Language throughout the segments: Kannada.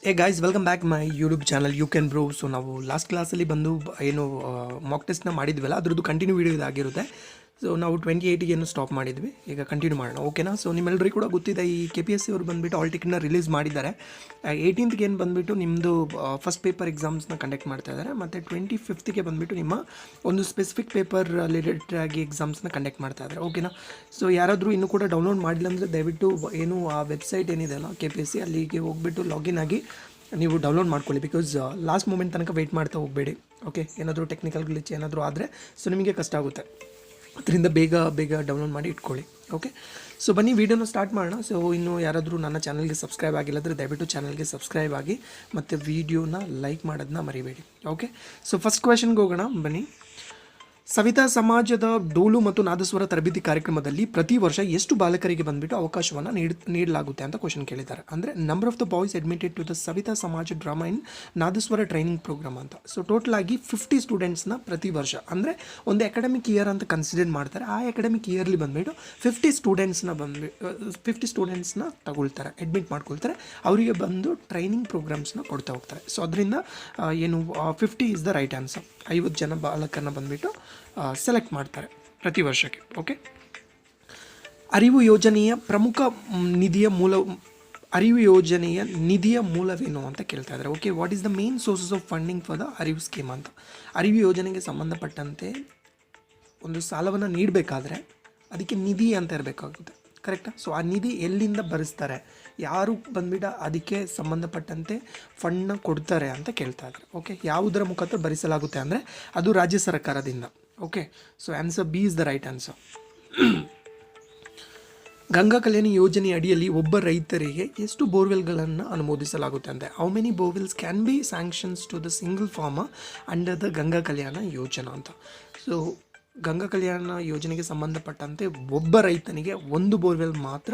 ಏ guys welcome back my YouTube channel you can bro. So ನಾವು ಲಾಸ್ಟ್ ಕ್ಲಾಸಲ್ಲಿ ಬಂದು ಏನು ಮಾಕ್ ಟೆಸ್ಟ್ನ ಮಾಡಿದ್ವಲ್ಲ ಅದ್ರದ್ದು ಕಂಟಿನ್ಯೂ ವೀಡಿಯೋ ಇದಾಗಿರುತ್ತೆ. ಸೊ ನಾವು 28ಗೆ ಏನು ಸ್ಟಾಪ್ ಮಾಡಿದ್ವಿ, ಈಗ ಕಂಟಿನ್ಯೂ ಮಾಡೋಣ, ಓಕೆನಾ. ಸೊ ನಿಮ್ಮೆಲ್ಲರಿಗೂ ಕೂಡ ಗೊತ್ತಿದೆ, ಈ KPSC ಅವರು ಬಂದುಬಿಟ್ಟು ಆಲ್ ಟಿಕೆಟ್ನ ರಿಲೀಸ್ ಮಾಡಿದ್ದಾರೆ. 18ಗೆ ಏನು ಬಂದುಬಿಟ್ಟು ನಿಮ್ಮದು ಫಸ್ಟ್ ಪೇಪರ್ ಎಕ್ಸಾಮ್ಸ್ನ ಕಂಡಕ್ಟ್ ಮಾಡ್ತಾ ಇದ್ದಾರೆ, ಮತ್ತು 25ಗೆ ಬಂದುಬಿಟ್ಟು ನಿಮ್ಮ ಒಂದು ಸ್ಪೆಸಿಫಿಕ್ ಪೇಪರ್ ರಿಲೇಟೆಡ್ ಆಗಿ ಎಕ್ಸಾಮ್ಸ್ನ ಕಂಡಕ್ಟ್ ಮಾಡ್ತಾ ಇದ್ದಾರೆ, ಓಕೆನಾ. ಸೊ ಯಾರಾದರೂ ಇನ್ನೂ ಕೂಡ ಡೌನ್ಲೋಡ್ ಮಾಡಿಲ್ಲ ಅಂದರೆ ದಯವಿಟ್ಟು ಏನು ಆ ವೆಬ್ಸೈಟ್ ಏನಿದೆ ಅಲ್ಲ KPSC ಅಲ್ಲಿಗೆ ಹೋಗ್ಬಿಟ್ಟು ಲಾಗಿನ್ ಆಗಿ ನೀವು ಡೌನ್ಲೋಡ್ ಮಾಡ್ಕೊಳ್ಳಿ. ಬಿಕಾಸ್ ಲಾಸ್ಟ್ ಮೂಮೆಂಟ್ ತನಕ ವೆಯ್ಟ್ ಮಾಡ್ತಾ ಹೋಗಬೇಡಿ, ಓಕೆ. ಏನಾದರೂ ಟೆಕ್ನಿಕಲ್ ಗ್ಲಿಚ್ ಏನಾದರೂ ಆದರೆ ಸೊ ನಿಮಗೆ ಕಷ್ಟ ಆಗುತ್ತೆ, ಅದರಿಂದ ಬೇಗ ಡೌನ್ಲೋಡ್ ಮಾಡಿ ಇಟ್ಕೊಳ್ಳಿ, ಓಕೆ. ಸೊ ಬನ್ನಿ ವೀಡಿಯೋನ ಸ್ಟಾರ್ಟ್ ಮಾಡೋಣ. ಸೊ ಇನ್ನು ಯಾರಾದರೂ ನನ್ನ ಚಾನಲ್ಗೆ ಸಬ್ಸ್ಕ್ರೈಬ್ ಆಗಿಲ್ಲದ್ರೆ ದಯವಿಟ್ಟು ಚಾನಲ್ಗೆ ಸಬ್ಸ್ಕ್ರೈಬ್ ಆಗಿ ಮತ್ತು ವೀಡಿಯೋನ ಲೈಕ್ ಮಾಡೋದನ್ನ ಮರಿಬೇಡಿ, ಓಕೆ. ಸೊ ಫಸ್ಟ್ ಕ್ವೆಶನ್ಗೆ ಹೋಗೋಣ ಬನ್ನಿ. ಸವಿತಾ ಸಮಾಜದ ಡೋಲು ಮತ್ತು ನಾದಸ್ವರ ತರಬೇತಿ ಕಾರ್ಯಕ್ರಮದಲ್ಲಿ ಪ್ರತಿ ವರ್ಷ ಎಷ್ಟು ಬಾಲಕರಿಗೆ ಬಂದುಬಿಟ್ಟು ಅವಕಾಶವನ್ನು ನೀಡಲಾಗುತ್ತೆ ಅಂತ ಕ್ವಶನ್ ಕೇಳಿದ್ದಾರೆ. ಅಂದರೆ number of the boys admitted to the Savita Samaja drama in Nadaswara training program ಅಂತ. ಸೊ ಟೋಟಲ್ ಆಗಿ 50 ಸ್ಟೂಡೆಂಟ್ಸ್ನ ಪ್ರತಿ ವರ್ಷ, ಅಂದರೆ ಒಂದು ಅಕಾಡೆಮಿಕ್ ಇಯರ್ ಅಂತ ಕನ್ಸಿಡರ್ ಮಾಡ್ತಾರೆ. ಆ ಅಕಾಡೆಮಿಕ್ ಇಯರ್ಲಿ ಬಂದುಬಿಟ್ಟು 50 ಸ್ಟೂಡೆಂಟ್ಸ್ನ ತಗೊಳ್ತಾರೆ, ಅಡ್ಮಿಟ್ ಮಾಡ್ಕೊಳ್ತಾರೆ. ಅವರಿಗೆ ಬಂದು ಟ್ರೈನಿಂಗ್ ಪ್ರೋಗ್ರಾಮ್ಸ್ನ ಕೊಡ್ತಾ ಹೋಗ್ತಾರೆ. ಸೊ ಅದರಿಂದ ಏನು 50 ಇಸ್ ದ ರೈಟ್ ಆನ್ಸರ್. 50 ಜನ ಬಾಲಕರನ್ನ ಬಂದುಬಿಟ್ಟು ಸೆಲೆಕ್ಟ್ ಮಾಡ್ತಾರೆ ಪ್ರತಿ ವರ್ಷಕ್ಕೆ, ಓಕೆ. ಅರಿವು ಯೋಜನೆಯ ನಿಧಿಯ ಮೂಲವೇನು ಅಂತ ಕೇಳ್ತಾ ಇದ್ದಾರೆ, okay. What is the main sources of funding for the ಅರಿವು ಸ್ಕೀಮ್ ಅಂತ. ಅರಿವು ಯೋಜನೆಗೆ ಸಂಬಂಧಪಟ್ಟಂತೆ ಒಂದು ಸಾಲವನ್ನು ನೀಡಬೇಕಾದ್ರೆ ಅದಕ್ಕೆ ನಿಧಿ ಅಂತ ಇರಬೇಕಾಗುತ್ತೆ, ಕರೆಕ್ಟಾ. ಸೊ ಆ ನಿಧಿ ಎಲ್ಲಿಂದ ಭರಿಸ್ತಾರೆ, ಯಾರು ಬಂದ್ಬಿಟ್ಟು ಅದಕ್ಕೆ ಸಂಬಂಧಪಟ್ಟಂತೆ ಫಂಡ್ನ ಕೊಡ್ತಾರೆ ಅಂತ ಕೇಳ್ತಾ ಇದ್ದಾರೆ, ಓಕೆ. ಯಾವುದರ ಮುಖಾಂತರ ಭರಿಸಲಾಗುತ್ತೆ ಅಂದರೆ ಅದು ರಾಜ್ಯ ಸರ್ಕಾರದಿಂದ, okay. So answer B is the right answer. Ganga Kalyana Yojane ಅಡಿಯಲ್ಲಿ ಒಬ್ಬ ರೈತರಿಗೆ ಎಷ್ಟು ಬೋರ್ವೆಲ್ಗಳನ್ನು ಅನುಮೋದಿಸಲಾಗುತ್ತೆ ಅಂದರೆ how many borewells can be sanctions to the single farmer under the Ganga Kalyana Yojana ಅಂತ. ಸೊ ಗಂಗಾ ಕಲ್ಯಾಣ ಯೋಜನೆಗೆ ಸಂಬಂಧಪಟ್ಟಂತೆ ಒಬ್ಬ ರೈತನಿಗೆ ಒಂದು ಬೋರ್ವೆಲ್ ಮಾತ್ರ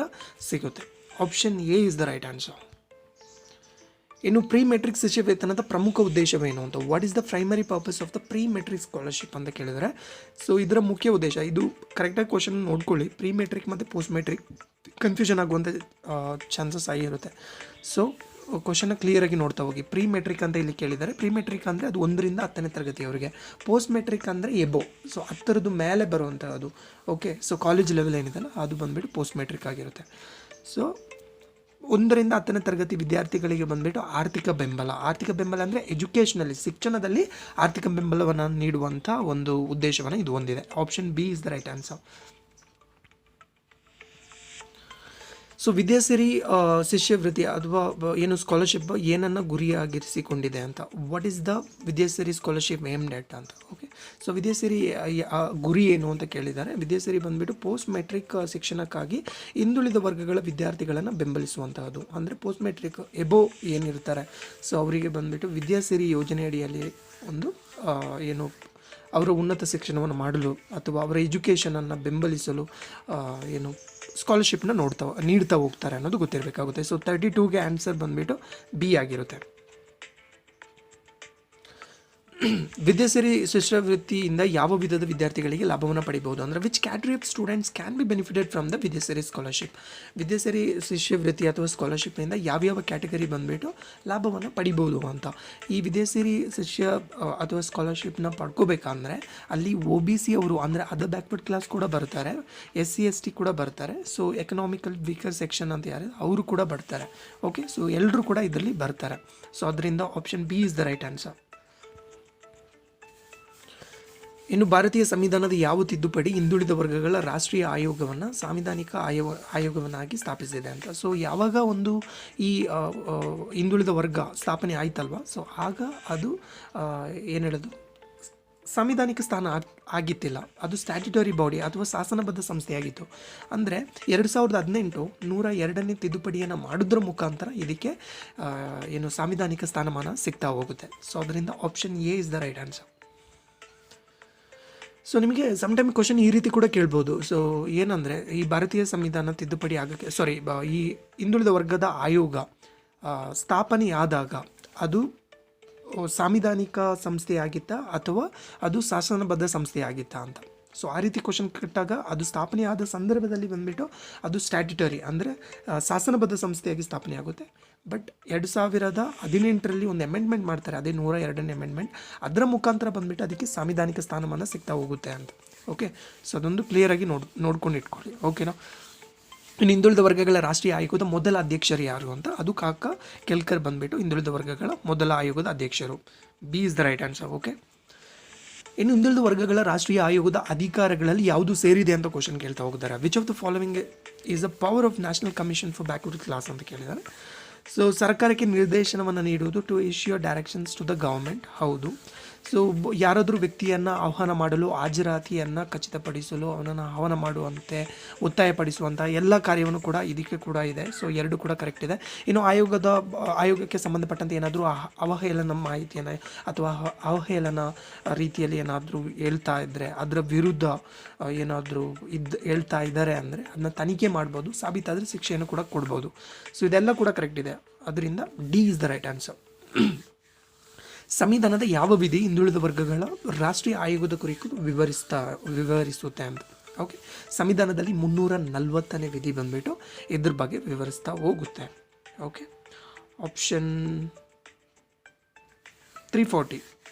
ಸಿಗುತ್ತೆ. Option A is the right answer. ಇನ್ನು ಪ್ರೀ ಮೆಟ್ರಿಕ್ ಶಿಷ್ಯ ವೇತನದ ಪ್ರಮುಖ ಉದ್ದೇಶವೇನು ಅಂತ. What is the primary purpose of the pre matric scholarship ಅಂತ ಕೇಳಿದರೆ, ಸೊ ಇದರ ಮುಖ್ಯ ಉದ್ದೇಶ, ಇದು ಕರೆಕ್ಟಾಗಿ ಕ್ವಶನ್ ನೋಡ್ಕೊಳ್ಳಿ. ಪ್ರೀ ಮೆಟ್ರಿಕ್ ಮತ್ತು ಪೋಸ್ಟ್ ಮೆಟ್ರಿಕ್ ಕನ್ಫ್ಯೂಷನ್ ಆಗುವಂಥ ಚಾನ್ಸಸ್ ಆಗಿರುತ್ತೆ. ಸೊ ಕ್ವಶನ್ನ ಕ್ಲಿಯರಾಗಿ ನೋಡ್ತಾ ಹೋಗಿ. ಪ್ರೀ ಮೆಟ್ರಿಕ್ ಅಂತ ಇಲ್ಲಿ ಕೇಳಿದ್ದಾರೆ. ಪ್ರೀ ಮೆಟ್ರಿಕ್ ಅಂದರೆ ಅದು 1ರಿಂದ 10ನೇ ತರಗತಿಯವರಿಗೆ. ಪೋಸ್ಟ್ ಮೆಟ್ರಿಕ್ ಅಂದರೆ ಎಬೋ, ಸೊ 10ರದ್ದು ಮೇಲೆ ಬರುವಂಥದ್ದು, ಓಕೆ. ಸೊ ಕಾಲೇಜ್ ಲೆವೆಲ್ ಏನಿದೆಲ್ಲ ಅದು ಬಂದುಬಿಟ್ಟು ಪೋಸ್ಟ್ ಮೆಟ್ರಿಕ್ ಆಗಿರುತ್ತೆ. ಸೊ 1ರಿಂದ 10ನೇ ತರಗತಿ ವಿದ್ಯಾರ್ಥಿಗಳಿಗೆ ಬಂದುಬಿಟ್ಟು ಆರ್ಥಿಕ ಬೆಂಬಲ ಅಂದರೆ ಎಜುಕೇಷನಲ್ಲಿ, ಶಿಕ್ಷಣದಲ್ಲಿ ಆರ್ಥಿಕ ಬೆಂಬಲವನ್ನು ನೀಡುವಂಥ ಒಂದು ಉದ್ದೇಶವನ್ನು ಇದು ಹೊಂದಿದೆ. Option B is the right answer. So Vidyasiri ಶಿಷ್ಯವೃತ್ತಿ ಅಥವಾ ಏನು ಸ್ಕಾಲರ್ಶಿಪ್ ಏನನ್ನು ಗುರಿಯಾಗಿರಿಸಿಕೊಂಡಿದೆ ಅಂತ. What is the Vidyasiri scholarship aimed at ಅಂತ, ಓಕೆ. ಸೊ ವಿದ್ಯಾಸಿರಿ ಗುರಿ ಏನು ಅಂತ ಕೇಳಿದ್ದಾರೆ. ವಿದ್ಯಾಸಿರಿ ಬಂದುಬಿಟ್ಟು ಪೋಸ್ಟ್ ಮೆಟ್ರಿಕ್ ಶಿಕ್ಷಣಕ್ಕಾಗಿ ಹಿಂದುಳಿದ ವರ್ಗಗಳ ವಿದ್ಯಾರ್ಥಿಗಳನ್ನು ಬೆಂಬಲಿಸುವಂತಹದ್ದು. ಅಂದರೆ ಪೋಸ್ಟ್ ಮೆಟ್ರಿಕ್ ಎಬೋ ಏನಿರ್ತಾರೆ, ಸೊ ಅವರಿಗೆ ಬಂದುಬಿಟ್ಟು ವಿದ್ಯಾಸಿರಿ ಯೋಜನೆ ಅಡಿಯಲ್ಲಿ ಒಂದು ಏನು ಅವರ ಉನ್ನತ ಶಿಕ್ಷಣವನ್ನು ಮಾಡಲು ಅಥವಾ ಅವರ ಎಜುಕೇಷನನ್ನು ಬೆಂಬಲಿಸಲು ಏನು ಸ್ಕಾಲರ್ಶಿಪ್ನ ನೀಡ್ತಾ ಹೋಗ್ತಾರೆ ಅನ್ನೋದು ಗೊತ್ತಿರಬೇಕಾಗುತ್ತೆ. ಸೊ 32ಗೆ ಆನ್ಸರ್ ಬಂದುಬಿಟ್ಟು ಬಿ ಆಗಿರುತ್ತೆ. ವಿದ್ಯಾಸಿರಿ ಶಿಷ್ಯವೃತ್ತಿಯಿಂದ ಯಾವ ವಿಧದ ವಿದ್ಯಾರ್ಥಿಗಳಿಗೆ ಲಾಭವನ್ನು ಪಡಿಬಹುದು ಅಂದರೆ which category of students can be benefited from the Vidyasiri scholarship. Vidyasiri ಶಿಷ್ಯವೃತ್ತಿ ಅಥವಾ ಸ್ಕಾಲರ್ಶಿಪ್ನಿಂದ ಯಾವ್ಯಾವ ಕ್ಯಾಟಗರಿ ಬಂದುಬಿಟ್ಟು ಲಾಭವನ್ನು ಪಡಿಬೋದು ಅಂತ. ಈ ವಿದ್ಯಾಸಿರಿ ಶಿಷ್ಯ ಅಥವಾ ಸ್ಕಾಲರ್ಶಿಪ್ನ ಪಡ್ಕೋಬೇಕಂದ್ರೆ ಅಲ್ಲಿ OBC ಅವರು ಅಂದರೆ ಅದರ್ ಬ್ಯಾಕ್ವರ್ಡ್ ಕ್ಲಾಸ್ ಕೂಡ ಬರ್ತಾರೆ, SC ST ಕೂಡ ಬರ್ತಾರೆ, ಸೊ ಎಕನಾಮಿಕಲ್ ವೀಕರ್ ಸೆಕ್ಷನ್ ಅಂತ ಯಾರು ಅವರು ಕೂಡ ಬರ್ತಾರೆ, ಓಕೆ. ಸೊ ಎಲ್ಲರೂ ಕೂಡ ಇದರಲ್ಲಿ ಬರ್ತಾರೆ. ಸೊ ಅದರಿಂದ option B is the right answer. ಇನ್ನು ಭಾರತೀಯ ಸಂವಿಧಾನದ ಯಾವ ತಿದ್ದುಪಡಿ ಹಿಂದುಳಿದ ವರ್ಗಗಳ ರಾಷ್ಟ್ರೀಯ ಆಯೋಗವನ್ನು ಸಾಂವಿಧಾನಿಕ ಆಯೋಗವನ್ನಾಗಿ ಸ್ಥಾಪಿಸಿದೆ ಅಂತ. ಸೊ ಯಾವಾಗ ಒಂದು ಈ ಹಿಂದುಳಿದ ವರ್ಗ ಸ್ಥಾಪನೆ ಆಯ್ತಲ್ವ, ಸೊ ಆಗ ಅದು ಏನು ಹೇಳೋದು ಸಾಂವಿಧಾನಿಕ ಸ್ಥಾನ ಆಗಿತ್ತಿಲ್ಲ, ಅದು ಸ್ಟ್ಯಾಟ್ಯುಟರಿ ಬಾಡಿ ಅಥವಾ ಶಾಸನಬದ್ಧ ಸಂಸ್ಥೆಯಾಗಿತ್ತು. ಅಂದರೆ 2018 102ನೇ ತಿದ್ದುಪಡಿಯನ್ನು ಮಾಡೋದ್ರ ಮುಖಾಂತರ ಇದಕ್ಕೆ ಏನು ಸಾಂವಿಧಾನಿಕ ಸ್ಥಾನಮಾನ ಸಿಗ್ತಾ ಹೋಗುತ್ತೆ. ಸೊ ಅದರಿಂದ option A is the right answer. So ನಿಮಗೆ ಸಮ್ಟೈಮ್ ಕ್ವಶನ್ ಈ ರೀತಿ ಕೂಡ ಕೇಳ್ಬೋದು. ಸೊ ಏನಂದರೆ ಈ ಭಾರತೀಯ ಸಂವಿಧಾನ ತಿದ್ದುಪಡಿ ಆಗೋಕ್ಕೆ ಈ ಹಿಂದುಳಿದ ವರ್ಗದ ಆಯೋಗ ಸ್ಥಾಪನೆಯಾದಾಗ ಅದು ಸಾಂವಿಧಾನಿಕ ಸಂಸ್ಥೆಯಾಗಿತ್ತಾ ಅಥವಾ ಅದು ಶಾಸನಬದ್ಧ ಸಂಸ್ಥೆಯಾಗಿತ್ತಾ ಅಂತ. ಸೊ ಆ ರೀತಿ ಕ್ವಶನ್ ಕಟ್ಟಾಗ ಅದು ಸ್ಥಾಪನೆ ಆದ ಸಂದರ್ಭದಲ್ಲಿ ಬಂದುಬಿಟ್ಟು ಅದು ಸ್ಟ್ಯಾಟ್ಯುಟರಿ ಅಂದರೆ ಶಾಸನಬದ್ಧ ಸಂಸ್ಥೆಯಾಗಿ ಸ್ಥಾಪನೆ ಆಗುತ್ತೆ. ಬಟ್ 2018ರಲ್ಲಿ ಒಂದು ಅಮೆಂಡ್ಮೆಂಟ್ ಮಾಡ್ತಾರೆ, ಅದೇ 102ನೇ ಅಮೆಂಡ್ಮೆಂಟ್. ಅದರ ಮುಖಾಂತರ ಬಂದುಬಿಟ್ಟು ಅದಕ್ಕೆ ಸಾಂವಿಧಾನಿಕ ಸ್ಥಾನಮಾನ ಸಿಗ್ತಾ ಹೋಗುತ್ತೆ ಅಂತ. ಓಕೆ, ಸೊ ಅದೊಂದು ಕ್ಲಿಯರಾಗಿ ನೋಡ್ಕೊಂಡು ಇಟ್ಕೊಳ್ಳಿ. ಓಕೆನಾ. ಇನ್ನು ಹಿಂದುಳಿದ ವರ್ಗಗಳ ರಾಷ್ಟ್ರೀಯ ಆಯೋಗದ ಮೊದಲ ಅಧ್ಯಕ್ಷರು ಯಾರು ಅಂತ, ಅದು ಕಾಕಾ ಕೆಲ್ಕರ್ ಬಂದುಬಿಟ್ಟು ಹಿಂದುಳಿದ ವರ್ಗಗಳ ಮೊದಲ ಆಯೋಗದ ಅಧ್ಯಕ್ಷರು. B is the right answer. Okay, ಇನ್ನು ಹಿಂದುಳಿದ ವರ್ಗಗಳ ರಾಷ್ಟ್ರೀಯ ಆಯೋಗದ ಅಧಿಕಾರಗಳಲ್ಲಿ ಯಾವುದು ಸೇರಿದೆ ಅಂತ ಕ್ವಶನ್ ಕೇಳ್ತಾ ಹೋಗಿದ್ದಾರೆ. Which of the following is a power of national commission for backward class ಅಂತ ಕೇಳಿದ್ದಾರೆ. ಸೊ ಸರ್ಕಾರಕ್ಕೆ ನಿರ್ದೇಶನವನ್ನು ನೀಡುವುದು to issue directions to the government. ಹೌದು. ಸೊ ಯಾರಾದರೂ ವ್ಯಕ್ತಿಯನ್ನು ಆಹ್ವಾನ ಮಾಡಲು ಹಾಜರಾತಿಯನ್ನು ಖಚಿತಪಡಿಸಲು ಅವನನ್ನು ಆಹ್ವಾನ ಮಾಡುವಂತೆ ಒತ್ತಾಯಪಡಿಸುವಂಥ ಎಲ್ಲ ಕಾರ್ಯವನ್ನು ಕೂಡ ಇದಕ್ಕೆ ಕೂಡ ಇದೆ. ಸೊ ಎರಡು ಕೂಡ ಕರೆಕ್ಟ್ ಇದೆ. ಇನ್ನು ಆಯೋಗಕ್ಕೆ ಸಂಬಂಧಪಟ್ಟಂತೆ ಏನಾದರೂ ಅವಹೇಳನ ಮಾಹಿತಿಯನ್ನು ಅಥವಾ ಅವಹೇಳನ ರೀತಿಯಲ್ಲಿ ಏನಾದರೂ ಹೇಳ್ತಾ ಇದ್ದರೆ, ಅದರ ವಿರುದ್ಧ ಏನಾದರೂ ಹೇಳ್ತಾ ಇದ್ದಾರೆ ಅಂದರೆ ಅದನ್ನ ತನಿಖೆ ಮಾಡ್ಬೋದು, ಸಾಬೀತಾದರೆ ಶಿಕ್ಷೆಯನ್ನು ಕೂಡ ಕೊಡ್ಬೋದು. ಸೊ ಇದೆಲ್ಲ ಕೂಡ ಕರೆಕ್ಟ್ ಇದೆ. ಅದರಿಂದ D is the right answer. ಸಂವಿಧಾನದ ಯಾವ ವಿಧಿ ಹಿಂದುಳಿದ ವರ್ಗಗಳ ರಾಷ್ಟ್ರೀಯ ಆಯೋಗದ ಕುರಿತು ವಿವರಿಸುತ್ತೆ ಅಂತ. ಓಕೆ, ಸಂವಿಧಾನದಲ್ಲಿ 340ನೇ ವಿಧಿ ಬಂದುಬಿಟ್ಟು ಇದ್ರ ಬಗ್ಗೆ ವಿವರಿಸ್ತಾ ಹೋಗುತ್ತೆ. ಓಕೆ, ಆಪ್ಷನ್ 340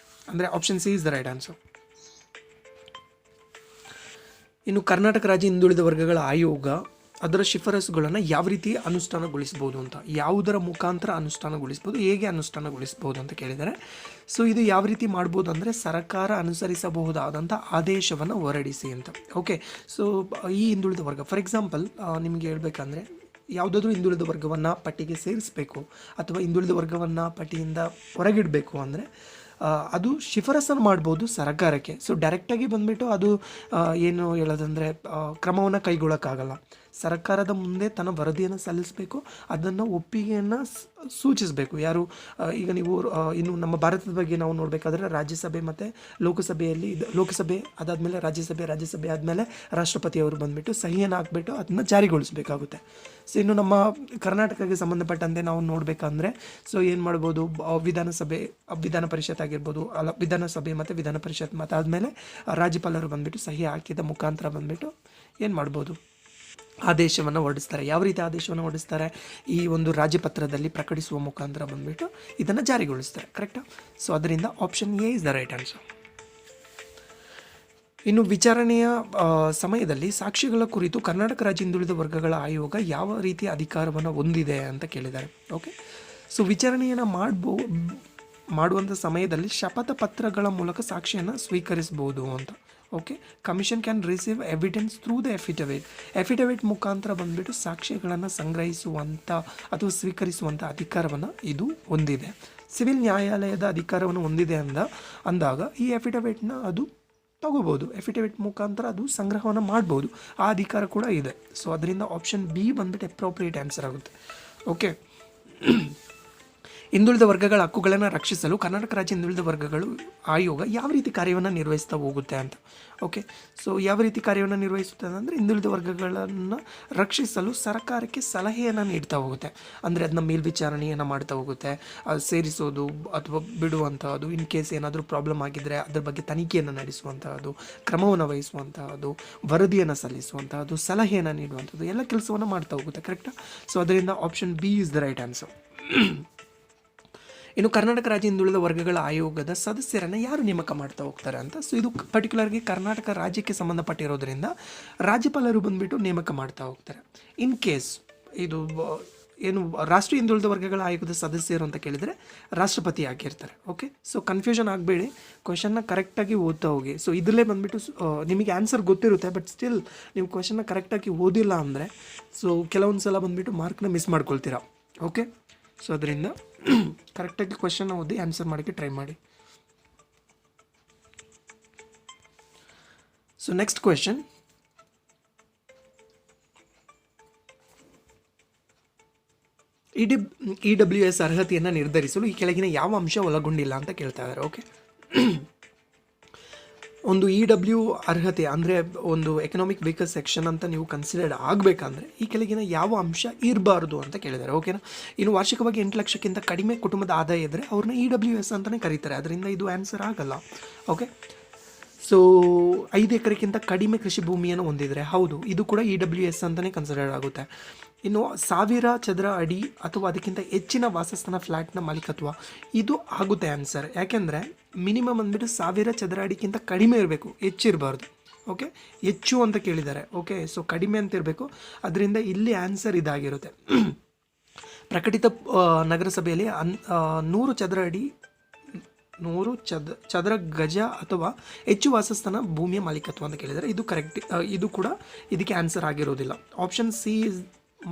ಅಂದರೆ option C is the right answer. ಇನ್ನು ಕರ್ನಾಟಕ ರಾಜ್ಯ ಹಿಂದುಳಿದ ವರ್ಗಗಳ ಆಯೋಗ ಅದರ ಶಿಫಾರಸುಗಳನ್ನು ಯಾವ ರೀತಿ ಅನುಷ್ಠಾನಗೊಳಿಸ್ಬೋದು ಅಂತ, ಯಾವುದರ ಮುಖಾಂತರ ಅನುಷ್ಠಾನಗೊಳಿಸ್ಬೋದು, ಹೇಗೆ ಅನುಷ್ಠಾನಗೊಳಿಸ್ಬೋದು ಅಂತ ಕೇಳಿದ್ದಾರೆ. ಸೊ ಇದು ಯಾವ ರೀತಿ ಮಾಡ್ಬೋದು ಅಂದರೆ ಸರ್ಕಾರ ಅನುಸರಿಸಬಹುದಾದಂಥ ಆದೇಶವನ್ನು ಹೊರಡಿಸಿ ಅಂತ. ಓಕೆ, ಸೊ ಈ ಹಿಂದುಳಿದ ವರ್ಗ ಫಾರ್ ಎಕ್ಸಾಂಪಲ್ ನಿಮಗೆ ಹೇಳ್ಬೇಕಂದ್ರೆ ಯಾವುದಾದ್ರೂ ಹಿಂದುಳಿದ ವರ್ಗವನ್ನು ಪಟ್ಟಿಗೆ ಸೇರಿಸಬೇಕು ಅಥವಾ ಹಿಂದುಳಿದ ವರ್ಗವನ್ನು ಪಟ್ಟಿಯಿಂದ ಹೊರಗಿಡಬೇಕು ಅಂದರೆ ಅದು ಶಿಫಾರಸನ್ನು ಮಾಡ್ಬೋದು ಸರ್ಕಾರಕ್ಕೆ. ಸೊ ಡೈರೆಕ್ಟಾಗಿ ಬಂದುಬಿಟ್ಟು ಅದು ಏನು ಹೇಳೋದಂದರೆ ಕ್ರಮವನ್ನು ಕೈಗೊಳ್ಳೋಕ್ಕಾಗಲ್ಲ. ಸರ್ಕಾರದ ಮುಂದೆ ತನ್ನ ವರದಿಯನ್ನು ಸಲ್ಲಿಸಬೇಕು, ಅದನ್ನು ಒಪ್ಪಿಗೆಯನ್ನು ಸೂಚಿಸಬೇಕು. ಯಾರು ಈಗ ನೀವು ಇನ್ನು ನಮ್ಮ ಭಾರತದ ಬಗ್ಗೆ ನಾವು ನೋಡಬೇಕಾದ್ರೆ ರಾಜ್ಯಸಭೆ ಮತ್ತು ಲೋಕಸಭೆಯಲ್ಲಿ ಲೋಕಸಭೆ ಅದಾದಮೇಲೆ ರಾಜ್ಯಸಭೆ ಆದಮೇಲೆ ರಾಷ್ಟ್ರಪತಿಯವರು ಬಂದುಬಿಟ್ಟು ಸಹಿಯನ್ನು ಹಾಕ್ಬಿಟ್ಟು ಅದನ್ನು ಜಾರಿಗೊಳಿಸಬೇಕಾಗುತ್ತೆ. ಸೊ ಇನ್ನು ನಮ್ಮ ಕರ್ನಾಟಕಕ್ಕೆ ಸಂಬಂಧಪಟ್ಟಂತೆ ನಾವು ನೋಡಬೇಕಂದ್ರೆ ಸೊ ಏನು ಮಾಡ್ಬೋದು, ವಿಧಾನ ಪರಿಷತ್ ಆಗಿರ್ಬೋದು, ವಿಧಾನಸಭೆ ಮತ್ತು ವಿಧಾನ ಪರಿಷತ್ ಮತ್ತು ಆದಮೇಲೆ ರಾಜ್ಯಪಾಲರು ಬಂದುಬಿಟ್ಟು ಸಹಿ ಹಾಕಿದ ಮುಖಾಂತರ ಬಂದುಬಿಟ್ಟು ಏನು ಮಾಡ್ಬೋದು, ಆದೇಶವನ್ನು ಹೊರಡಿಸ್ತಾರೆ. ಯಾವ ರೀತಿ ಆದೇಶವನ್ನು ಹೊರಡಿಸ್ತಾರೆ, ಈ ಒಂದು ರಾಜ್ಯಪತ್ರದಲ್ಲಿ ಪ್ರಕಟಿಸುವ ಮುಖಾಂತರ ಬಂದುಬಿಟ್ಟು ಇದನ್ನು ಜಾರಿಗೊಳಿಸ್ತಾರೆ. ಕರೆಕ್ಟಾ. ಸೊ ಅದರಿಂದ option A is the right answer. ಇನ್ನು ವಿಚಾರಣೆಯ ಸಮಯದಲ್ಲಿ ಸಾಕ್ಷಿಗಳ ಕುರಿತು ಕರ್ನಾಟಕ ರಾಜ್ಯ ಹಿಂದುಳಿದ ವರ್ಗಗಳ ಆಯೋಗ ಯಾವ ರೀತಿಯ ಅಧಿಕಾರವನ್ನು ಹೊಂದಿದೆ ಅಂತ ಕೇಳಿದ್ದಾರೆ. ಓಕೆ, ಸೊ ವಿಚಾರಣೆಯನ್ನು ಮಾಡುವಂಥ ಸಮಯದಲ್ಲಿ ಶಪಥ ಪತ್ರಗಳ ಮೂಲಕ ಸಾಕ್ಷಿಯನ್ನು ಸ್ವೀಕರಿಸ್ಬೋದು ಅಂತ. Okay, commission can receive evidence through the ಎಫಿಡವಿಟ್ ಮುಖಾಂತರ ಬಂದುಬಿಟ್ಟು ಸಾಕ್ಷ್ಯಗಳನ್ನು ಸಂಗ್ರಹಿಸುವಂಥ ಅಥವಾ ಸ್ವೀಕರಿಸುವಂಥ ಅಧಿಕಾರವನ್ನು ಇದು ಹೊಂದಿದೆ. ಸಿವಿಲ್ ನ್ಯಾಯಾಲಯದ ಅಧಿಕಾರವನ್ನು ಹೊಂದಿದೆ ಅಂದಾಗ ಈ ಎಫಿಡವಿಟ್ನ ಅದು ತಗೋಬೋದು, ಎಫಿಡವಿಟ್ ಮುಖಾಂತರ ಅದು ಸಂಗ್ರಹವನ್ನು ಮಾಡ್ಬೋದು, ಆ ಅಧಿಕಾರ ಕೂಡ ಇದೆ. ಸೊ ಅದರಿಂದ ಆಪ್ಷನ್ ಬಿ ಬಂದುಬಿಟ್ಟು ಅಪ್ರೋಪ್ರಿಯೇಟ್ ಆನ್ಸರ್ ಆಗುತ್ತೆ. ಓಕೆ, ಹಿಂದುಳಿದ ವರ್ಗಗಳ ಹಕ್ಕುಗಳನ್ನು ರಕ್ಷಿಸಲು ಕರ್ನಾಟಕ ರಾಜ್ಯ ಹಿಂದುಳಿದ ವರ್ಗಗಳು ಆಯೋಗ ಯಾವ ರೀತಿ ಕಾರ್ಯವನ್ನು ನಿರ್ವಹಿಸ್ತಾ ಹೋಗುತ್ತೆ ಅಂತ. ಓಕೆ, ಸೊ ಯಾವ ರೀತಿ ಕಾರ್ಯವನ್ನು ನಿರ್ವಹಿಸುತ್ತದೆ ಅಂದರೆ ಹಿಂದುಳಿದ ವರ್ಗಗಳನ್ನು ರಕ್ಷಿಸಲು ಸರ್ಕಾರಕ್ಕೆ ಸಲಹೆಯನ್ನು ನೀಡ್ತಾ ಹೋಗುತ್ತೆ. ಅಂದರೆ ಅದನ್ನ ಮೇಲ್ವಿಚಾರಣೆಯನ್ನು ಮಾಡ್ತಾ ಹೋಗುತ್ತೆ, ಸೇರಿಸೋದು ಅಥವಾ ಬಿಡುವಂಥದ್ದು, ಇನ್ ಕೇಸ್ ಏನಾದರೂ ಪ್ರಾಬ್ಲಮ್ ಆಗಿದ್ದರೆ ಅದ್ರ ಬಗ್ಗೆ ತನಿಖೆಯನ್ನು ನಡೆಸುವಂತಹದ್ದು, ಕ್ರಮವನ್ನು ವಹಿಸುವಂತಹದ್ದು, ವರದಿಯನ್ನು ಸಲ್ಲಿಸುವಂತಹದ್ದು, ಸಲಹೆಯನ್ನು ನೀಡುವಂಥದ್ದು ಎಲ್ಲ ಕೆಲಸವನ್ನು ಮಾಡ್ತಾ ಹೋಗುತ್ತೆ. ಕರೆಕ್ಟಾ. ಸೊ ಅದರಿಂದ option B is the right answer. ಇನ್ನು ಕರ್ನಾಟಕ ರಾಜ್ಯ ಹಿಂದುಳಿದ ವರ್ಗಗಳ ಆಯೋಗದ ಸದಸ್ಯರನ್ನು ಯಾರು ನೇಮಕ ಮಾಡ್ತಾ ಹೋಗ್ತಾರೆ ಅಂತ. ಸೊ ಇದು ಪರ್ಟಿಕ್ಯುಲರ್ಗೆ ಕರ್ನಾಟಕ ರಾಜ್ಯಕ್ಕೆ ಸಂಬಂಧಪಟ್ಟಿರೋದ್ರಿಂದ ರಾಜ್ಯಪಾಲರು ಬಂದುಬಿಟ್ಟು ನೇಮಕ ಮಾಡ್ತಾ ಹೋಗ್ತಾರೆ. ಇನ್ ಕೇಸ್ ಇದು ಏನು ರಾಷ್ಟ್ರೀಯ ಹಿಂದುಳಿದ ವರ್ಗಗಳ ಆಯೋಗದ ಸದಸ್ಯರು ಅಂತ ಕೇಳಿದರೆ ರಾಷ್ಟ್ರಪತಿ ಆಗಿರ್ತಾರೆ. ಓಕೆ, ಸೊ ಕನ್ಫ್ಯೂಷನ್ ಆಗಬೇಡಿ, ಕ್ವೆಶನ್ನ ಕರೆಕ್ಟಾಗಿ ಓದ್ತಾ ಹೋಗಿ. ಸೊ ಇದರಲ್ಲೇ ಬಂದುಬಿಟ್ಟು ನಿಮಗೆ ಆನ್ಸರ್ ಗೊತ್ತಿರುತ್ತೆ, ಬಟ್ ಸ್ಟಿಲ್ ನೀವು ಕ್ವೆಶನ್ನ ಕರೆಕ್ಟಾಗಿ ಓದಿಲ್ಲ ಅಂದರೆ ಸೊ ಕೆಲವೊಂದು ಸಲ ಬಂದುಬಿಟ್ಟು ಮಾರ್ಕ್ನ ಮಿಸ್ ಮಾಡ್ಕೊಳ್ತೀರಾ. ಓಕೆ, ಸೊ ಅದರಿಂದ ಕರೆಕ್ಟಾಗಿ ಕ್ವೆಶನ್ ಓದಿ ಆನ್ಸರ್ ಮಾಡೋಕ್ಕೆ ಟ್ರೈ ಮಾಡಿ. ಸೊ ನೆಕ್ಸ್ಟ್ ಕ್ವೆಶನ್, EWS ಅರ್ಹತೆಯನ್ನು ನಿರ್ಧರಿಸಲು ಈ ಕೆಳಗಿನ ಯಾವ ಅಂಶ ಒಳಗೊಂಡಿಲ್ಲ ಅಂತ ಕೇಳ್ತಾ ಇದ್ದಾರೆ. ಓಕೆ, ಒಂದು EW ಅರ್ಹತೆ ಅಂದರೆ ಒಂದು ಎಕನಾಮಿಕ್ ವೀಕರ್ ಸೆಕ್ಷನ್ ಅಂತ ನೀವು ಕನ್ಸಿಡರ್ಡ್ ಆಗಬೇಕಂದ್ರೆ ಈ ಕೆಳಗಿನ ಯಾವ ಅಂಶ ಇರಬಾರ್ದು ಅಂತ ಕೇಳಿದ್ದಾರೆ. ಓಕೆನಾ. ಇನ್ನು ವಾರ್ಷಿಕವಾಗಿ 8 ಲಕ್ಷಕ್ಕಿಂತ ಕಡಿಮೆ ಕುಟುಂಬದ ಆದಾಯ ಇದ್ದರೆ ಅವ್ರನ್ನ EWS ಅಂತಲೇ ಕರೀತಾರೆ, ಅದರಿಂದ ಇದು ಆನ್ಸರ್ ಆಗಲ್ಲ. ಓಕೆ, ಸೊ 5 ಎಕರೆಗಿಂತ ಕಡಿಮೆ ಕೃಷಿ ಭೂಮಿಯನ್ನು ಹೊಂದಿದರೆ, ಹೌದು, ಇದು ಕೂಡ EWS ಅಂತಲೇ ಕನ್ಸಿಡರ್ ಆಗುತ್ತೆ. ಇನ್ನು 1000 ಚದರ ಅಡಿ ಅಥವಾ ಅದಕ್ಕಿಂತ ಹೆಚ್ಚಿನ ವಾಸಸ್ಥಾನ ಫ್ಲ್ಯಾಟ್ನ ಮಾಲೀಕತ್ವ, ಇದು ಆಗುತ್ತೆ ಆನ್ಸರ್. ಯಾಕೆಂದರೆ ಮಿನಿಮಮ್ ಅಂದ್ಬಿಟ್ಟು 1000 ಚದರ ಅಡಿಗಿಂತ ಕಡಿಮೆ ಇರಬೇಕು, ಹೆಚ್ಚಿರಬಾರ್ದು. ಓಕೆ, ಹೆಚ್ಚು ಅಂತ ಕೇಳಿದ್ದಾರೆ. ಓಕೆ, ಸೊ ಕಡಿಮೆ ಅಂತ ಇರಬೇಕು. ಅದರಿಂದ ಇಲ್ಲಿ ಆನ್ಸರ್ ಇದಾಗಿರುತ್ತೆ. ಪ್ರಕಟಿತ ನಗರಸಭೆಯಲ್ಲಿ 100 ಚದರ ಅಡಿ 100 ಚದರ ಗಜ ಅಥವಾ ಹೆಚ್ಚು ವಾಸಸ್ಥಾನ ಭೂಮಿಯ ಮಾಲೀಕತ್ವ ಅಂತ ಕೇಳಿದರೆ ಇದು ಕರೆಕ್ಟ್. ಇದು ಕೂಡ ಇದಕ್ಕೆ ಆನ್ಸರ್ ಆಗಿರೋದಿಲ್ಲ. ಆಪ್ಷನ್ ಸಿ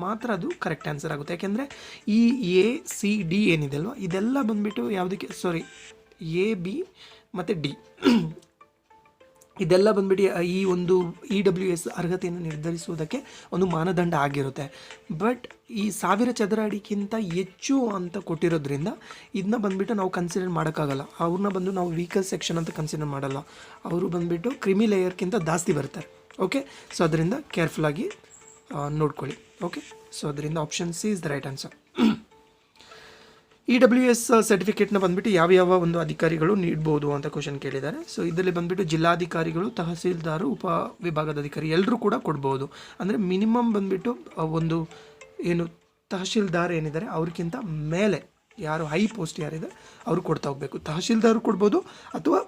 ಮಾತ್ರ ಅದು ಕರೆಕ್ಟ್ ಆನ್ಸರ್ ಆಗುತ್ತೆ. ಯಾಕೆಂದರೆ ಈ ACD ಏನಿದೆ ಅಲ್ವಾ, ಇದೆಲ್ಲ ಬಂದುಬಿಟ್ಟು ಯಾವುದಕ್ಕೆ, AB ಮತ್ತು D ಇದೆಲ್ಲ ಬಂದ್ಬಿಟ್ಟು ಈ ಒಂದು EWS ಅರ್ಹತೆಯನ್ನು ನಿರ್ಧರಿಸುವುದಕ್ಕೆ ಒಂದು ಮಾನದಂಡ ಆಗಿರುತ್ತೆ. ಬಟ್ ಈ 1000 ಚದರ ಅಡಿಗಿಂತ ಹೆಚ್ಚು ಅಂತ ಕೊಟ್ಟಿರೋದ್ರಿಂದ ಇದನ್ನ ಬಂದುಬಿಟ್ಟು ನಾವು ಕನ್ಸಿಡರ್ ಮಾಡೋಕ್ಕಾಗಲ್ಲ. ಅವ್ರನ್ನ ನಾವು ವೀಕಲ್ ಸೆಕ್ಷನ್ ಅಂತ ಕನ್ಸಿಡರ್ ಮಾಡಲ್ಲ. ಅವರು ಬಂದುಬಿಟ್ಟು ಕ್ರಿಮಿ ಲೇಯರ್ಗಿಂತ ಜಾಸ್ತಿ ಬರ್ತಾರೆ. ಓಕೆ, ಸೊ ಅದರಿಂದ ಕೇರ್ಫುಲ್ಲಾಗಿ ನೋಡ್ಕೊಳ್ಳಿ. ಓಕೆ, ಸೊ ಅದರಿಂದ option C is the right answer. EWS ಸರ್ಟಿಫಿಕೇಟ್ನ ಬಂದುಬಿಟ್ಟು ಯಾವ್ಯಾವ ಒಂದು ಅಧಿಕಾರಿಗಳು ನೀಡ್ಬೋದು ಅಂತ ಕ್ವಶನ್ ಕೇಳಿದ್ದಾರೆ. ಸೊ ಇದರಲ್ಲಿ ಬಂದುಬಿಟ್ಟು ಜಿಲ್ಲಾಧಿಕಾರಿಗಳು, ತಹಸೀಲ್ದಾರು, ಉಪ ವಿಭಾಗದ ಅಧಿಕಾರಿ ಎಲ್ಲರೂ ಕೂಡ ಕೊಡ್ಬೋದು. ಅಂದರೆ ಮಿನಿಮಮ್ ಬಂದುಬಿಟ್ಟು ಒಂದು ಏನು ತಹಶೀಲ್ದಾರ್ ಏನಿದ್ದಾರೆ ಅವ್ರಿಗಿಂತ ಮೇಲೆ ಯಾರು ಹೈ ಪೋಸ್ಟ್ ಯಾರಿದೆ ಅವರು ಕೊಡ್ತಾ ಹೋಗಬೇಕು. ತಹಶೀಲ್ದಾರು ಕೊಡ್ಬೋದು ಅಥವಾ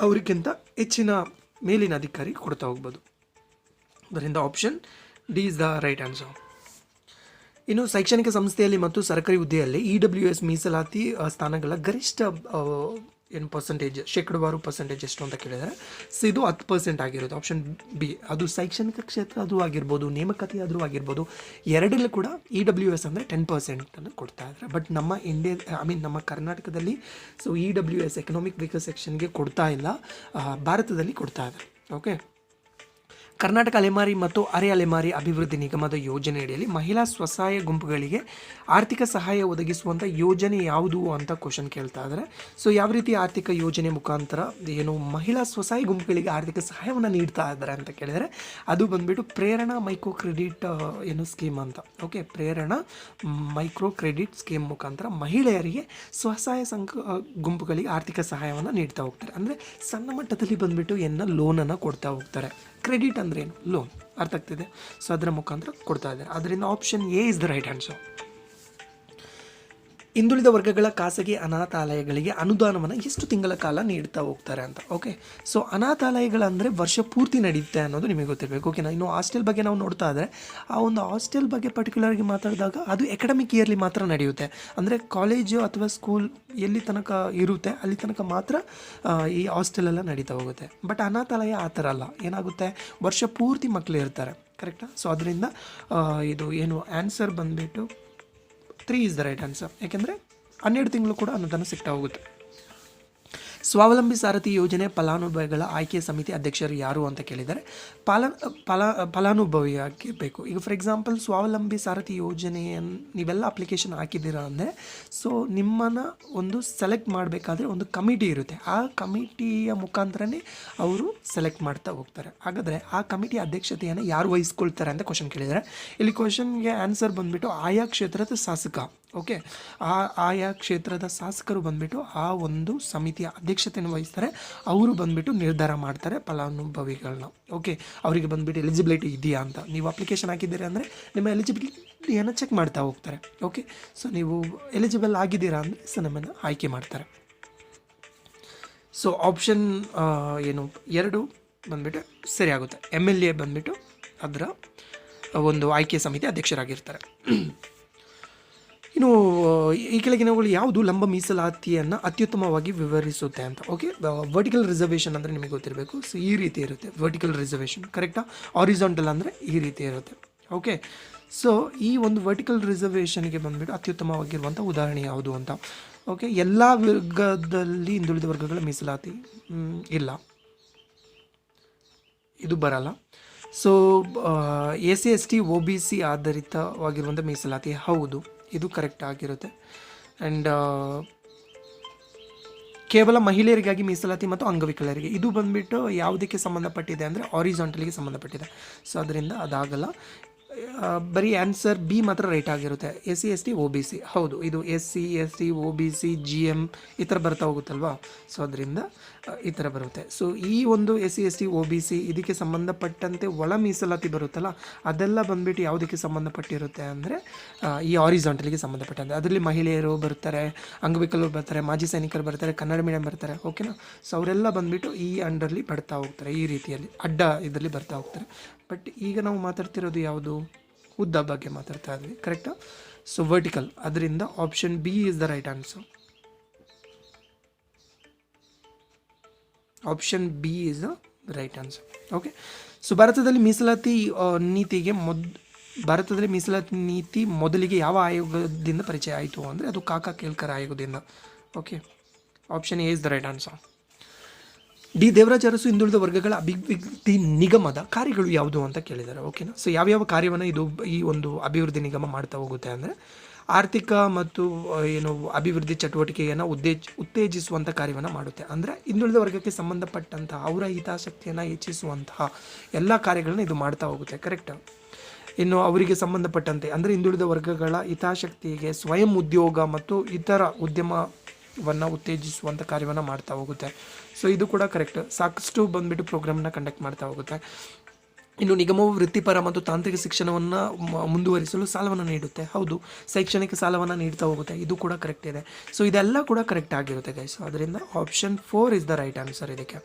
ಅವ್ರಿಗಿಂತ ಹೆಚ್ಚಿನ ಮೇಲಿನ ಅಧಿಕಾರಿ ಕೊಡ್ತಾ ಹೋಗ್ಬೋದು. ಅದರಿಂದ option D is the right answer. ಇನ್ನು ಶೈಕ್ಷಣಿಕ ಸಂಸ್ಥೆಯಲ್ಲಿ ಮತ್ತು ಸರ್ಕಾರಿ ಹುದ್ದೆಯಲ್ಲಿ EWS ಮೀಸಲಾತಿ ಸ್ಥಾನಗಳ ಗರಿಷ್ಠ ಏನು ಪರ್ಸೆಂಟೇಜ್, ಶೇಕಡವಾರು ಪರ್ಸೆಂಟೇಜ್ ಎಷ್ಟು ಅಂತ ಕೇಳಿದರೆ, ಸೊ ಇದು 10% ಆಗಿರುತ್ತೆ. Option B. ಅದು ಶೈಕ್ಷಣಿಕ ಕ್ಷೇತ್ರ ಆದರೂ ಆಗಿರ್ಬೋದು, ನೇಮಕಾತಿ ಆದರೂ ಆಗಿರ್ಬೋದು, ಎರಡಲ್ಲೂ ಕೂಡ EWS ಅಂದರೆ 10% ಕೊಡ್ತಾ ಇದ್ದಾರೆ. ಬಟ್ ನಮ್ಮ ನಮ್ಮ ಕರ್ನಾಟಕದಲ್ಲಿ ಸೊ EWS ಎಕನಾಮಿಕ್ ವೀಕರ್ ಸೆಕ್ಷನ್ಗೆ ಕೊಡ್ತಾ ಇಲ್ಲ, ಭಾರತದಲ್ಲಿ ಕೊಡ್ತಾ ಇದ್ದಾರೆ. ಓಕೆ, ಕರ್ನಾಟಕ ಅಲೆಮಾರಿ ಮತ್ತು ಅರೆ ಅಲೆಮಾರಿ ಅಭಿವೃದ್ಧಿ ನಿಗಮದ ಯೋಜನೆಯಡಿಯಲ್ಲಿ ಮಹಿಳಾ ಸ್ವಸಹಾಯ ಗುಂಪುಗಳಿಗೆ ಆರ್ಥಿಕ ಸಹಾಯ ಒದಗಿಸುವಂಥ ಯೋಜನೆ ಯಾವುದು ಅಂತ ಕ್ವಶನ್ ಕೇಳ್ತಾ ಇದ್ದಾರೆ. ಸೊ ಯಾವ ರೀತಿ ಆರ್ಥಿಕ ಯೋಜನೆ ಮುಖಾಂತರ ಏನು ಮಹಿಳಾ ಸ್ವಸಹಾಯ ಗುಂಪುಗಳಿಗೆ ಆರ್ಥಿಕ ಸಹಾಯವನ್ನು ನೀಡ್ತಾ ಇದ್ದಾರೆ ಅಂತ ಕೇಳಿದರೆ, ಅದು ಬಂದುಬಿಟ್ಟು ಪ್ರೇರಣಾ ಮೈಕ್ರೋ ಕ್ರೆಡಿಟ್ ಏನು ಸ್ಕೀಮ್ ಅಂತ. ಓಕೆ, ಪ್ರೇರಣಾ ಮೈಕ್ರೋ ಕ್ರೆಡಿಟ್ ಸ್ಕೀಮ್ ಮುಖಾಂತರ ಮಹಿಳೆಯರಿಗೆ ಸ್ವಸಹಾಯ ಗುಂಪುಗಳಿಗೆ ಆರ್ಥಿಕ ಸಹಾಯವನ್ನು ನೀಡ್ತಾ ಹೋಗ್ತಾರೆ. ಅಂದರೆ ಸಣ್ಣ ಮಟ್ಟದಲ್ಲಿ ಬಂದುಬಿಟ್ಟು ಲೋನನ್ನು ಕೊಡ್ತಾ ಹೋಗ್ತಾರೆ. ಕ್ರೆಡಿಟ್ ಅಂದರೆ ಏನು, ಲೋನ್, ಅರ್ಥ ಆಗ್ತಿದೆ. ಸೊ ಅದರ ಮುಖಾಂತರ ಕೊಡ್ತಾ ಇದ್ದಾರೆ. ಅದರಿಂದ option A is the right answer. ಹಿಂದುಳಿದ ವರ್ಗಗಳ ಖಾಸಗಿ ಅನಾಥಾಲಯಗಳಿಗೆ ಅನುದಾನವನ್ನು ಎಷ್ಟು ತಿಂಗಳ ಕಾಲ ನೀಡ್ತಾ ಹೋಗ್ತಾರೆ ಅಂತ. ಓಕೆ, ಸೊ ಅನಾಥಾಲಯಗಳಂದರೆ ವರ್ಷ ಪೂರ್ತಿ ನಡೆಯುತ್ತೆ ಅನ್ನೋದು ನಿಮಗೆ ಗೊತ್ತಿರಬೇಕು. ಓಕೆನಾ. ಇನ್ನು ಹಾಸ್ಟೆಲ್ ಬಗ್ಗೆ ನಾವು ನೋಡ್ತಾ ಇದ್ದರೆ, ಆ ಒಂದು ಹಾಸ್ಟೆಲ್ ಬಗ್ಗೆ ಪರ್ಟಿಕ್ಯುಲರ್ಗೆ ಮಾತಾಡಿದಾಗ ಅದು ಎಕಡೆಮಿಕ್ ಇಯರ್ಲಿ ಮಾತ್ರ ನಡೆಯುತ್ತೆ. ಅಂದರೆ ಕಾಲೇಜು ಅಥವಾ ಸ್ಕೂಲ್ ಎಲ್ಲಿ ತನಕ ಇರುತ್ತೆ ಅಲ್ಲಿ ತನಕ ಮಾತ್ರ ಈ ಹಾಸ್ಟೆಲೆಲ್ಲ ನಡೀತಾ ಹೋಗುತ್ತೆ. ಬಟ್ ಅನಾಥಾಲಯ ಆ ಥರ ಅಲ್ಲ, ಏನಾಗುತ್ತೆ, ವರ್ಷ ಪೂರ್ತಿ ಮಕ್ಕಳು ಇರ್ತಾರೆ. ಕರೆಕ್ಟಾ. ಸೊ ಅದರಿಂದ ಇದು ಏನು ಆನ್ಸರ್ ಬಂದುಬಿಟ್ಟು 3 ಇಸ್ ದ ರೈಟ್ ಆನ್ಸರ್. ಯಾಕೆಂದರೆ 12 ತಿಂಗಳು ಕೂಡ ಅನುದಾನ ಸಿಗ್ತಾ ಹೋಗುತ್ತೆ. ಸ್ವಾವಲಂಬಿ ಸಾರಥಿ ಯೋಜನೆ ಫಲಾನುಭವಿಗಳ ಆಯ್ಕೆ ಸಮಿತಿ ಅಧ್ಯಕ್ಷರು ಯಾರು ಅಂತ ಕೇಳಿದರೆ, ಫಲಾನುಭವಿಯಾಗಿರಬೇಕು. ಈಗ ಫಾರ್ ಎಕ್ಸಾಂಪಲ್ ಸ್ವಾವಲಂಬಿ ಸಾರಥಿ ಯೋಜನೆಯನ್ನು ನೀವೆಲ್ಲ ಅಪ್ಲಿಕೇಶನ್ ಹಾಕಿದ್ದೀರಾ ಅಂದರೆ, ಸೊ ನಿಮ್ಮನ್ನು ಒಂದು ಸೆಲೆಕ್ಟ್ ಮಾಡಬೇಕಾದ್ರೆ ಒಂದು ಕಮಿಟಿ ಇರುತ್ತೆ. ಆ ಕಮಿಟಿಯ ಮುಖಾಂತರನೇ ಅವರು ಸೆಲೆಕ್ಟ್ ಮಾಡ್ತಾ ಹೋಗ್ತಾರೆ. ಹಾಗಾದರೆ ಆ ಕಮಿಟಿ ಅಧ್ಯಕ್ಷತೆಯನ್ನು ಯಾರು ವಹಿಸ್ಕೊಳ್ತಾರೆ ಅಂತ ಕ್ವಶನ್ ಕೇಳಿದರೆ, ಇಲ್ಲಿ ಕ್ವಶನ್ಗೆ ಆನ್ಸರ್ ಬಂದುಬಿಟ್ಟು ಆಯಾ ಕ್ಷೇತ್ರದ ಶಾಸಕ. ಓಕೆ, ಆಯಾ ಕ್ಷೇತ್ರದ ಶಾಸಕರು ಬಂದುಬಿಟ್ಟು ಆ ಒಂದು ಸಮಿತಿಯ ಅಧ್ಯಕ್ಷತೆಯನ್ನು ವಹಿಸ್ತಾರೆ. ಅವರು ಬಂದುಬಿಟ್ಟು ನಿರ್ಧಾರ ಮಾಡ್ತಾರೆ ಫಲಾನುಭವಿಗಳನ್ನ. ಓಕೆ, ಅವರಿಗೆ ಬಂದುಬಿಟ್ಟು ಎಲಿಜಿಬಿಲಿಟಿ ಇದೆಯಾ ಅಂತ. ನೀವು ಅಪ್ಲಿಕೇಶನ್ ಹಾಕಿದ್ದೀರಿ ಅಂದರೆ ನಿಮ್ಮ ಎಲಿಜಿಬಿಲಿಟಿಯನ್ನು ಚೆಕ್ ಮಾಡ್ತಾ ಹೋಗ್ತಾರೆ. ಓಕೆ, ಸೊ ನೀವು ಎಲಿಜಿಬಲ್ ಆಗಿದ್ದೀರಾ ಅಂದರೆ ಸೊ ನಮ್ಮನ್ನು ಆಯ್ಕೆ ಮಾಡ್ತಾರೆ. ಸೊ ಆಪ್ಷನ್ ಏನು 2 ಬಂದುಬಿಟ್ಟು ಸರಿ ಆಗುತ್ತೆ. MLA ಬಂದುಬಿಟ್ಟು ಅದರ ಒಂದು ಆಯ್ಕೆ ಸಮಿತಿ ಅಧ್ಯಕ್ಷರಾಗಿರ್ತಾರೆ. ಇನ್ನು ಈ ಕೆಳಗಿನವುಗಳು ಯಾವುದು ಲಂಬ ಮೀಸಲಾತಿಯನ್ನು ಅತ್ಯುತ್ತಮವಾಗಿ ವಿವರಿಸುತ್ತೆ ಅಂತ. ಓಕೆ, ವರ್ಟಿಕಲ್ ರಿಸರ್ವೇಷನ್ ಅಂದರೆ ನಿಮಗೆ ಗೊತ್ತಿರಬೇಕು. ಸೊ ಈ ರೀತಿ ಇರುತ್ತೆ ವರ್ಟಿಕಲ್ ರಿಸರ್ವೇಷನ್, ಕರೆಕ್ಟಾ. ಹಾರಿಜಾಂಟಲ್ ಅಂದರೆ ಈ ರೀತಿ ಇರುತ್ತೆ. ಓಕೆ, ಸೊ ಈ ಒಂದು ವರ್ಟಿಕಲ್ ರಿಸರ್ವೇಷನ್ಗೆ ಬಂದುಬಿಟ್ಟು ಅತ್ಯುತ್ತಮವಾಗಿರುವಂಥ ಉದಾಹರಣೆ ಯಾವುದು ಅಂತ. ಓಕೆ, ಎಲ್ಲ ವರ್ಗದಲ್ಲಿ ಹಿಂದುಳಿದ ವರ್ಗಗಳ ಮೀಸಲಾತಿ ಇಲ್ಲ, ಇದು ಬರಲ್ಲ. ಸೊ SC ST OBC ಆಧಾರಿತವಾಗಿರುವಂಥ ಮೀಸಲಾತಿ ಹೌದು, ಇದು ಕರೆಕ್ಟ್ ಆಗಿರುತ್ತೆ. ಆ್ಯಂಡ್ ಕೇವಲ ಮಹಿಳೆಯರಿಗಾಗಿ ಮೀಸಲಾತಿ ಮತ್ತು ಅಂಗವಿಕಲರಿಗೆ ಇದು ಬಂದುಬಿಟ್ಟು ಯಾವುದಕ್ಕೆ ಸಂಬಂಧಪಟ್ಟಿದೆ ಅಂದರೆ ಹಾರಿಜಾಂಟಲಿಗೆ ಸಂಬಂಧಪಟ್ಟಿದೆ. ಸೊ ಅದರಿಂದ ಅದಾಗಲ್ಲ. ಬರೀ ಆನ್ಸರ್ ಬಿ ಮಾತ್ರ ರೈಟ್ ಆಗಿರುತ್ತೆ. SC ST OBC ಹೌದು, ಇದು SC ST OBC GM ಈ ಥರ ಬರ್ತಾ ಹೋಗುತ್ತಲ್ವಾ, ಸೊ ಅದರಿಂದ ಈ ಥರ ಬರುತ್ತೆ. ಸೊ ಈ ಒಂದು SC ST OBC ಇದಕ್ಕೆ ಸಂಬಂಧಪಟ್ಟಂತೆ ಒಳ ಮೀಸಲಾತಿ ಬರುತ್ತಲ್ಲ, ಅದೆಲ್ಲ ಬಂದ್ಬಿಟ್ಟು ಯಾವುದಕ್ಕೆ ಸಂಬಂಧಪಟ್ಟಿರುತ್ತೆ ಅಂದರೆ ಈ ಹಾರಿಜಾಂಟಲ್ಗೆ ಸಂಬಂಧಪಟ್ಟಂತೆ. ಅದರಲ್ಲಿ ಮಹಿಳೆಯರು ಬರ್ತಾರೆ, ಅಂಗವಿಕಲರು ಬರ್ತಾರೆ, ಮಾಜಿ ಸೈನಿಕರು ಬರ್ತಾರೆ, ಕನ್ನಡ ಮೀಡಿಯಂ ಬರ್ತಾರೆ, ಓಕೆನಾ. ಸೊ ಅವರೆಲ್ಲ ಬಂದ್ಬಿಟ್ಟು ಈ ಅಂಡರ್ಲಿ ಬರ್ತಾ ಹೋಗ್ತಾರೆ, ಈ ರೀತಿಯಲ್ಲಿ ಅಡ್ಡ ಇದರಲ್ಲಿ ಬರ್ತಾ ಹೋಗ್ತಾರೆ. ಬಟ್ ಈಗ ನಾವು ಮಾತಾಡ್ತಿರೋದು ಯಾವುದು, ಉದ್ದ ಬಗ್ಗೆ ಮಾತಾಡ್ತಾ ಇದ್ವಿ, ಕರೆಕ್ಟಾ. ಸೊ ವರ್ಟಿಕಲ್, ಅದರಿಂದ option B is the right answer. Option B is the right answer. Okay. So ಭಾರತದಲ್ಲಿ ಮೀಸಲಾತಿ ನೀತಿ ಮೊದಲಿಗೆ ಯಾವ ಆಯೋಗದಿಂದ ಪರಿಚಯ ಆಯಿತು ಅಂದರೆ ಅದು ಕಾಕಾ ಕೇಳ್ಕರ್ ಆಯೋಗದಿಂದ. Okay, option A is the right answer. D Devaraj Urs ಹಿಂದುಳಿದ ವರ್ಗಗಳ ಅಭಿವೃದ್ಧಿ ನಿಗಮದ ಕಾರ್ಯಗಳು ಯಾವುದು ಅಂತ ಕೇಳಿದ್ದಾರೆ, ಓಕೆನಾ. ಸೊ ಯಾವ್ಯಾವ ಕಾರ್ಯವನ್ನು ಇದು ಈ ಒಂದು ಅಭಿವೃದ್ಧಿ ನಿಗಮ ಮಾಡ್ತಾ ಹೋಗುತ್ತೆ ಅಂದರೆ ಆರ್ಥಿಕ ಮತ್ತು ಅಭಿವೃದ್ಧಿ ಚಟುವಟಿಕೆಯನ್ನು ಉತ್ತೇಜಿಸುವಂಥ ಕಾರ್ಯವನ್ನು ಮಾಡುತ್ತೆ. ಅಂದರೆ ಹಿಂದುಳಿದ ವರ್ಗಕ್ಕೆ ಸಂಬಂಧಪಟ್ಟಂತಹ ಅವರ ಹಿತಾಸಕ್ತಿಯನ್ನು ಹೆಚ್ಚಿಸುವಂತಹ ಎಲ್ಲ ಕಾರ್ಯಗಳನ್ನು ಇದು ಮಾಡ್ತಾ ಹೋಗುತ್ತೆ, ಕರೆಕ್ಟ್. ಇನ್ನು ಅವರಿಗೆ ಸಂಬಂಧಪಟ್ಟಂತೆ ಅಂದರೆ ಹಿಂದುಳಿದ ವರ್ಗಗಳ ಹಿತಾಸಕ್ತಿಗೆ ಸ್ವಯಂ ಉದ್ಯೋಗ ಮತ್ತು ಇತರ ಉದ್ಯಮವನ್ನು ಉತ್ತೇಜಿಸುವಂಥ ಕಾರ್ಯವನ್ನು ಮಾಡ್ತಾ ಹೋಗುತ್ತೆ. ಸೊ ಇದು ಕೂಡ ಕರೆಕ್ಟ್. ಸಾಕಷ್ಟು ಬಂದುಬಿಟ್ಟು ಪ್ರೋಗ್ರಾಮ್ನ ಕಂಡಕ್ಟ್ ಮಾಡ್ತಾ ಹೋಗುತ್ತೆ. ಇನ್ನು ನಿಗಮವು ವೃತ್ತಿಪರ ಮತ್ತು ತಾಂತ್ರಿಕ ಶಿಕ್ಷಣವನ್ನು ಮುಂದುವರಿಸಲು ಸಾಲವನ್ನು ನೀಡುತ್ತೆ. ಹೌದು, ಶೈಕ್ಷಣಿಕ ಸಾಲವನ್ನು ನೀಡ್ತಾ ಹೋಗುತ್ತೆ, ಇದು ಕೂಡ ಕರೆಕ್ಟ್ ಇದೆ. ಸೊ ಇದೆಲ್ಲ ಕೂಡ ಕರೆಕ್ಟ್ ಆಗಿರುತ್ತೆ ಗೈಸ್. ಅದರಿಂದ option 4 is the right answer ಇದಕ್ಕೆ.